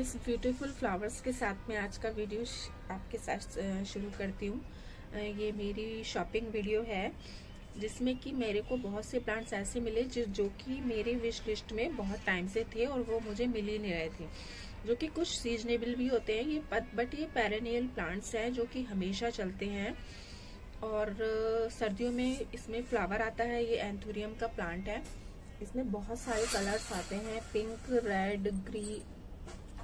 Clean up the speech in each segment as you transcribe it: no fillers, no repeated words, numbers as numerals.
इस beautiful flowers के साथ में आज का वीडियो आपके साथ शुरू करती हूँ। ये मेरी शॉपिंग वीडियो है जिसमें कि मेरे को बहुत से प्लांट्स ऐसे मिले जो कि मेरे विश लिस्ट में बहुत टाइम से थे और वो मुझे मिल ही नहीं रहे थे, जो कि कुछ सीजनेबल भी होते हैं ये बट ये पेरेनियल प्लांट्स हैं जो कि हमेशा चलते हैं और सर्दियों में इसमें फ्लावर आता है। ये एंथूरियम का प्लांट है। इसमें बहुत सारे कलर्स आते हैं, pink, red, green,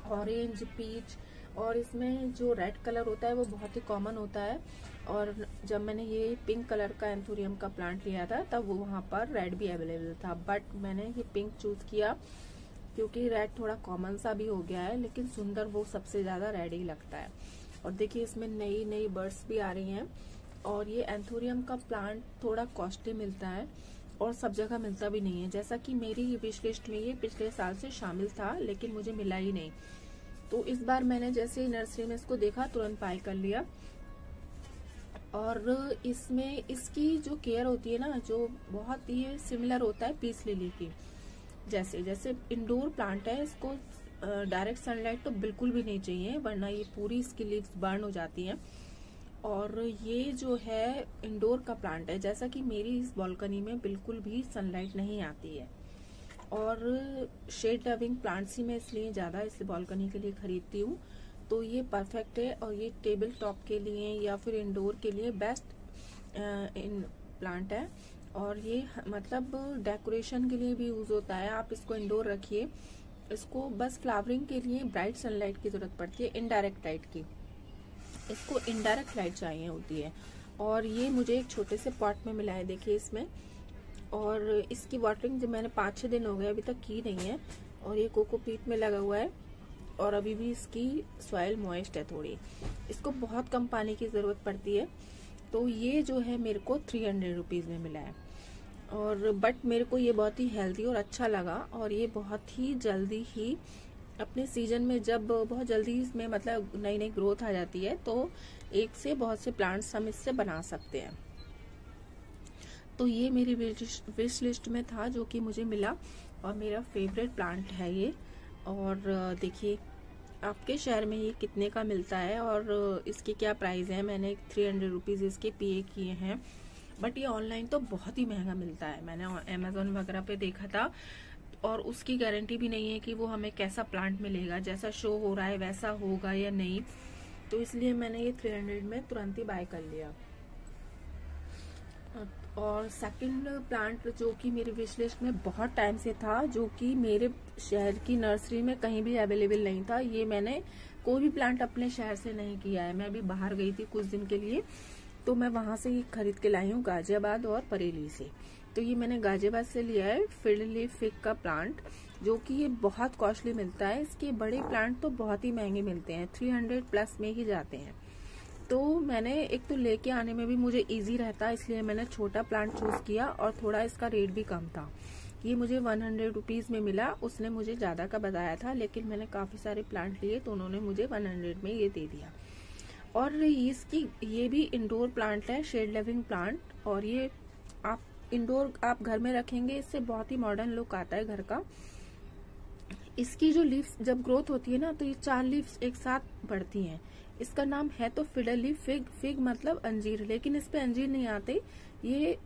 orange, peach, और इसमें जो रेड कलर होता है वो बहुत ही कॉमन होता है। और जब मैंने ये पिंक कलर का एंथूरियम का प्लांट लिया था तब वो वहाँ पर रेड भी अवेलेबल था, बट मैंने ये पिंक चूज किया क्योंकि रेड थोड़ा कॉमन सा भी हो गया है, लेकिन सुंदर वो सबसे ज्यादा रेड ही लगता है। और देखिए इसमें नई नई बर्ड्स भी आ रही हैं। और ये एंथूरियम का प्लांट थोड़ा कॉस्टली मिलता है और सब जगह मिलता भी नहीं है, जैसा कि मेरी विश लिस्ट में ये पिछले साल से शामिल था लेकिन मुझे मिला ही नहीं। तो इस बार मैंने जैसे ही नर्सरी में इसको देखा तुरंत बाय कर लिया। और इसमें इसकी जो केयर होती है ना, जो बहुत ही सिमिलर होता है पीस लिली की। जैसे जैसे इंडोर प्लांट है, इसको डायरेक्ट सनलाइट तो बिल्कुल भी नहीं चाहिए वरना ये पूरी इसकी लीव्स बर्न हो जाती हैं। और ये जो है इंडोर का प्लांट है, जैसा कि मेरी इस बालकनी में बिल्कुल भी सनलाइट नहीं आती है और शेड लविंग प्लांट्स ही मैं इसलिए ज्यादा इस बालकनी के लिए खरीदती हूँ। तो ये परफेक्ट है और ये टेबल टॉप के लिए या फिर इंडोर के लिए बेस्ट इन प्लांट है। और ये मतलब डेकोरेशन के लिए भी यूज होता है। आप इसको इंडोर रखिए, इसको बस फ्लावरिंग के लिए ब्राइट सनलाइट की जरूरत पड़ती है, इनडायरेक्ट लाइट की। इसको इनडायरेक्ट लाइट चाहिए होती है। और ये मुझे एक छोटे से पॉट में मिला है, देखिए इसमें। और इसकी वाटरिंग जो मैंने 5-6 दिन हो गए अभी तक की नहीं है। और ये कोकोपीट में लगा हुआ है और अभी भी इसकी सॉइल मॉइस्ट है थोड़ी। इसको बहुत कम पानी की जरूरत पड़ती है। तो ये जो है मेरे को 300 रुपीज में मिला है। और बट मेरे को ये बहुत ही हेल्दी और अच्छा लगा। और ये बहुत ही जल्दी ही अपने सीजन में, जब बहुत जल्दी इसमें मतलब नई नई ग्रोथ आ जाती है, तो एक से बहुत से प्लांट्स हम इससे बना सकते हैं। तो ये मेरी विश लिस्ट में था जो कि मुझे मिला और मेरा फेवरेट प्लांट है ये। और देखिए आपके शहर में ये कितने का मिलता है और इसके क्या प्राइस है। मैंने 300 रुपीज इसके पे किए हैं, बट ये ऑनलाइन तो बहुत ही महंगा मिलता है। मैंने अमेजोन वगैरह पे देखा था और उसकी गारंटी भी नहीं है कि वो हमें कैसा प्लांट मिलेगा, जैसा शो हो रहा है वैसा होगा या नहीं। तो इसलिए मैंने ये 300 में तुरंत ही बाय कर लिया। और सेकंड प्लांट जो कि मेरी विश लिस्ट में बहुत टाइम से था, जो कि मेरे शहर की नर्सरी में कहीं भी अवेलेबल नहीं था, ये मैंने कोई भी प्लांट अपने शहर से नहीं किया है। मैं अभी बाहर गई थी कुछ दिन के लिए, तो मैं वहां से ये खरीद के लाई हूँ, गाजियाबाद और बरेली से। तो ये मैंने गाजियाबाद से लिया है फिल्ड लीफ फिग का प्लांट, जो कि ये बहुत कॉस्टली मिलता है। इसके बड़े प्लांट तो बहुत ही महंगे मिलते हैं, 300 प्लस में ही जाते हैं। तो मैंने एक तो लेके आने में भी मुझे इजी रहता, इसलिए मैंने छोटा प्लांट चूज किया और थोड़ा इसका रेट भी कम था। ये मुझे 100 रुपीज में मिला, उसने मुझे ज्यादा का बताया था, लेकिन मैंने काफी सारे प्लांट लिए तो उन्होंने मुझे 100 में ये दे दिया। और इसकी ये भी इंडोर प्लांट है, शेड लिविंग प्लांट। और ये आप इंडोर आप घर में रखेंगे, इससे बहुत ही मॉडर्न लुक आता है घर का। इसकी जो लीव्स जब ग्रोथ होती है ना, तो ये 4 लीव्स एक साथ बढ़ती हैं। इसका नाम है तो फिडल लीफ फिग। फिग मतलब अंजीर, लेकिन इस पे अंजीर नहीं आते, ये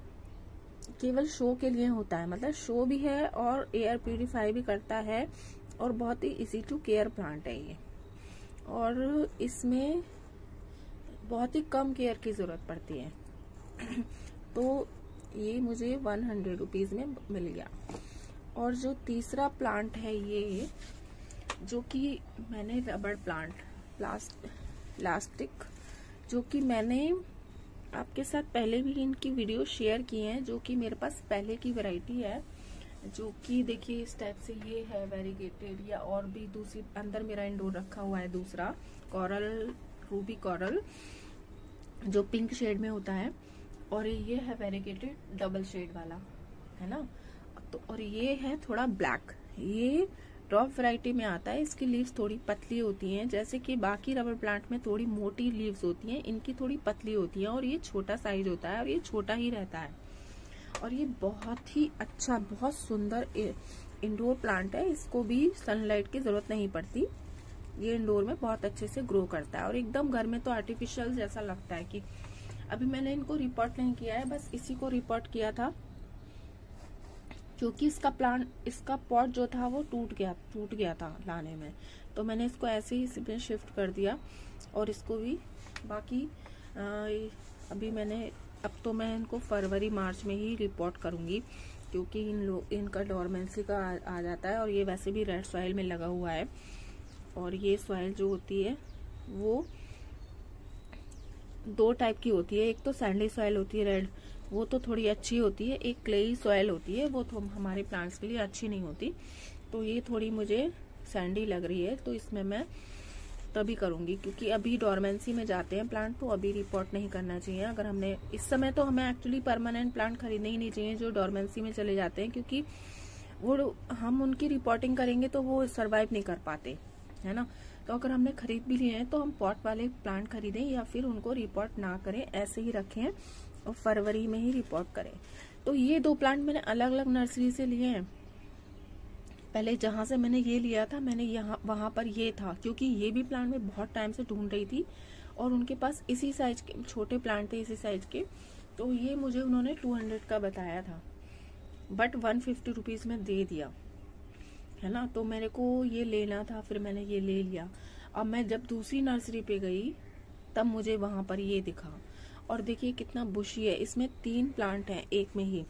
केवल शो के लिए होता है। मतलब शो भी है और एयर प्यूरिफाई भी करता है और बहुत ही इजी टू केयर प्लांट है ये। और इसमें बहुत ही कम केयर की जरूरत पड़ती है। तो ये मुझे 100 रुपीज में मिल गया। और जो तीसरा प्लांट है ये, जो कि मैंने रबड़ प्लांट प्लास्टिक, जो कि मैंने आपके साथ पहले भी इनकी वीडियो शेयर की है, जो कि मेरे पास पहले की वैरायटी है, जो कि देखिए इस टाइप से ये है वेरीगेटेड। या और भी दूसरी अंदर मेरा इंडोर रखा हुआ है दूसरा कोरल, रूबी कोरल, जो पिंक शेड में होता है। और ये है वेरीगेटेड डबल शेड वाला, है ना। तो और ये है थोड़ा ब्लैक, ये ड्रॉप वैरायटी में आता है। इसकी लीव्स थोड़ी पतली होती हैं, जैसे कि बाकी रबर प्लांट में थोड़ी मोटी लीव्स होती हैं, इनकी थोड़ी पतली होती हैं। और ये छोटा साइज होता है और ये छोटा ही रहता है। और ये बहुत ही अच्छा, बहुत सुंदर इंडोर प्लांट है। इसको भी सनलाइट की जरूरत नहीं पड़ती। ये इंडोर में बहुत अच्छे से ग्रो करता है और एकदम घर में तो आर्टिफिशियल जैसा लगता है कि अभी मैंने इनको रिपोर्ट नहीं किया है, बस इसी को रिपोर्ट किया था क्योंकि इसका पॉट जो था वो टूट गया था लाने में, तो मैंने इसको ऐसे ही इसमें शिफ्ट कर दिया और इसको भी बाकी अभी अब तो मैं इनको फरवरी मार्च में ही रिपोर्ट करूंगी क्योंकि इनका डोरमेंसी का आ जाता है और ये वैसे भी रेड सॉइल में लगा हुआ है। और ये सॉइल जो होती है वो 2 टाइप की होती है, एक तो सैंडी सॉइल होती है रेड, वो तो थोड़ी अच्छी होती है, एक क्लेई सॉइल होती है, वो तो हमारे प्लांट्स के लिए अच्छी नहीं होती। तो ये थोड़ी मुझे सैंडी लग रही है, तो इसमें मैं तभी करूंगी क्योंकि अभी डोरमेंसी में जाते हैं प्लांट, तो अभी रिपोर्ट नहीं करना चाहिए। अगर हमने इस समय तो हमें एक्चुअली परमानेंट प्लांट खरीदने ही नहीं चाहिए जो डोरमेंसी में चले जाते हैं, क्योंकि वो हम उनकी रिपोर्टिंग करेंगे तो वो सर्वाइव नहीं कर पाते, है ना। तो अगर हमने खरीद भी लिए हैं तो हम पॉट वाले प्लांट खरीदें या फिर उनको रिपोर्ट ना करें, ऐसे ही रखें और फरवरी में ही रिपोर्ट करें। तो ये 2 प्लांट मैंने अलग अलग नर्सरी से लिए हैं। पहले जहां से मैंने ये लिया था मैंने वहां पर ये था, क्योंकि ये भी प्लांट मैं बहुत टाइम से ढूंढ रही थी और उनके पास इसी साइज के छोटे प्लांट थे, इसी साइज के। तो ये मुझे उन्होंने 200 का बताया था, बट 150 रुपीज में दे दिया, है ना। तो मेरे को ये लेना था, फिर मैंने ये ले लिया। अब मैं जब दूसरी नर्सरी पे गई तब मुझे वहां पर ये दिखा और देखिए कितना बुशी है, इसमें 3 प्लांट हैं एक में ही,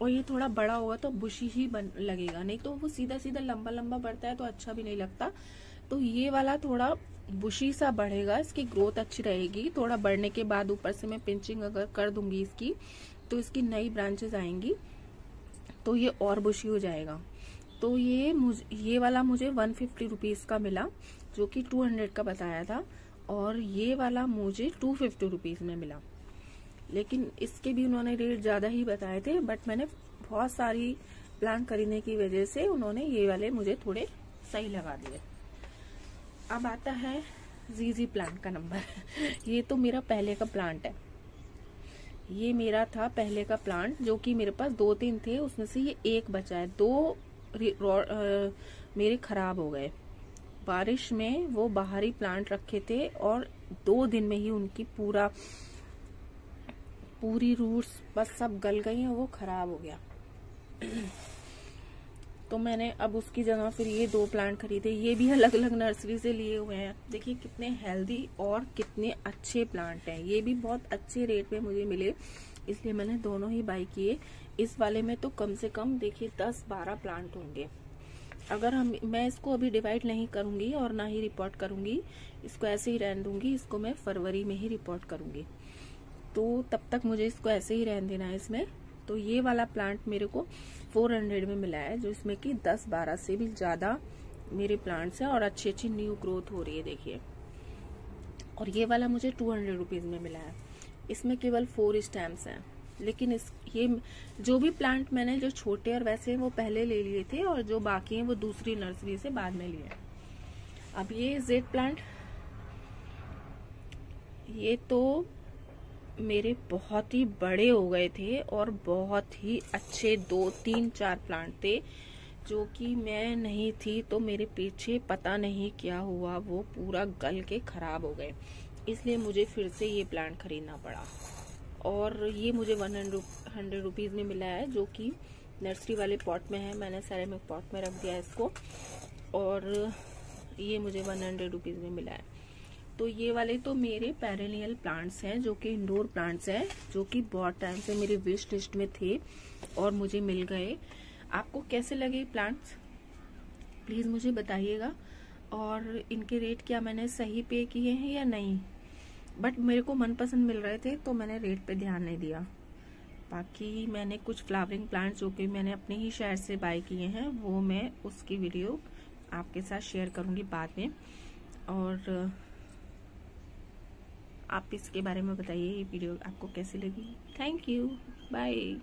और ये थोड़ा बड़ा होगा तो बुशी ही लगेगा, नहीं तो वो सीधा सीधा लंबा लंबा बढ़ता है तो अच्छा भी नहीं लगता। तो ये वाला थोड़ा बुशी सा बढ़ेगा, इसकी ग्रोथ अच्छी रहेगी। थोड़ा बढ़ने के बाद ऊपर से मैं पिंचिंग अगर कर दूंगी इसकी तो इसकी नई ब्रांचेस आएंगी तो ये और बुशी हो जाएगा। तो ये वाला मुझे 150 रुपीज का मिला, जो कि 200 का बताया था, और ये वाला मुझे 250 रुपीज में मिला। लेकिन इसके भी उन्होंने रेट ज्यादा ही बताए थे, बट मैंने बहुत सारी प्लांट खरीदने की वजह से उन्होंने ये वाले मुझे थोड़े सही लगा दिए। अब आता है जीजी प्लांट का नंबर। ये तो मेरा पहले का प्लांट है, ये मेरा था पहले का प्लांट, जो कि मेरे पास 2-3 थे, उसमें से ये एक बचा है। 2 मेरे खराब हो गए बारिश में। वो बाहरी प्लांट रखे थे और 2 दिन में ही उनकी पूरी रूट्स बस सब गल गई और वो खराब हो गया। तो मैंने अब उसकी जगह फिर ये 2 प्लांट खरीदे, ये भी अलग अलग नर्सरी से लिए हुए हैं। देखिए कितने हेल्दी और कितने अच्छे प्लांट हैं, ये भी बहुत अच्छे रेट पे मुझे मिले, इसलिए मैंने दोनों ही बाय किए। इस वाले में तो कम से कम देखिए 10-12 प्लांट होंगे। अगर मैं इसको अभी डिवाइड नहीं करूंगी और ना ही रिपोर्ट करूंगी, इसको ऐसे ही रहने दूंगी, इसको मैं फरवरी में ही रिपोर्ट करूंगी, तो तब तक मुझे इसको ऐसे ही रहने देना है इसमें। तो ये वाला प्लांट मेरे को 400 में मिला है, जो इसमें कि 10-12 से भी ज्यादा मेरे प्लांट्स हैं और अच्छी अच्छी न्यू ग्रोथ हो रही है, देखिए। और ये वाला मुझे 200 रुपीज में मिला है, इसमें केवल 4 स्टेम्स हैं। लेकिन ये जो भी प्लांट मैंने जो छोटे और वैसे वो पहले ले लिए थे और जो बाकी हैं वो दूसरी नर्सरी से बाद में लिए। अब ये जेड प्लांट, ये तो मेरे बहुत ही बड़े हो गए थे और बहुत ही अच्छे 2-3-4 प्लांट थे, जो कि मैं नहीं थी तो मेरे पीछे पता नहीं क्या हुआ, वो पूरा गल के खराब हो गए, इसलिए मुझे फिर से ये प्लांट खरीदना पड़ा। और ये मुझे 100 रुपीज में मिला है, जो कि नर्सरी वाले पॉट में है, मैंने सेरेमिक पॉट में रख दिया है इसको, और ये मुझे 100 रुपीज में मिला है। तो ये वाले तो मेरे पेरेनियल प्लांट्स हैं, जो कि इंडोर प्लांट्स हैं, जो कि बहुत टाइम से मेरी विश लिस्ट में थे और मुझे मिल गए। आपको कैसे लगे प्लांट्स प्लीज मुझे बताइएगा, और इनके रेट क्या मैंने सही पे किए हैं या नहीं, बट मेरे को मनपसंद मिल रहे थे तो मैंने रेट पे ध्यान नहीं दिया। बाकी मैंने कुछ फ्लावरिंग प्लांट्स जो कि मैंने अपने ही शहर से बाय किए हैं, वो मैं उसकी वीडियो आपके साथ शेयर करूंगी बाद में। और आप इसके बारे में बताइए, ये वीडियो आपको कैसी लगी। Thank you, bye.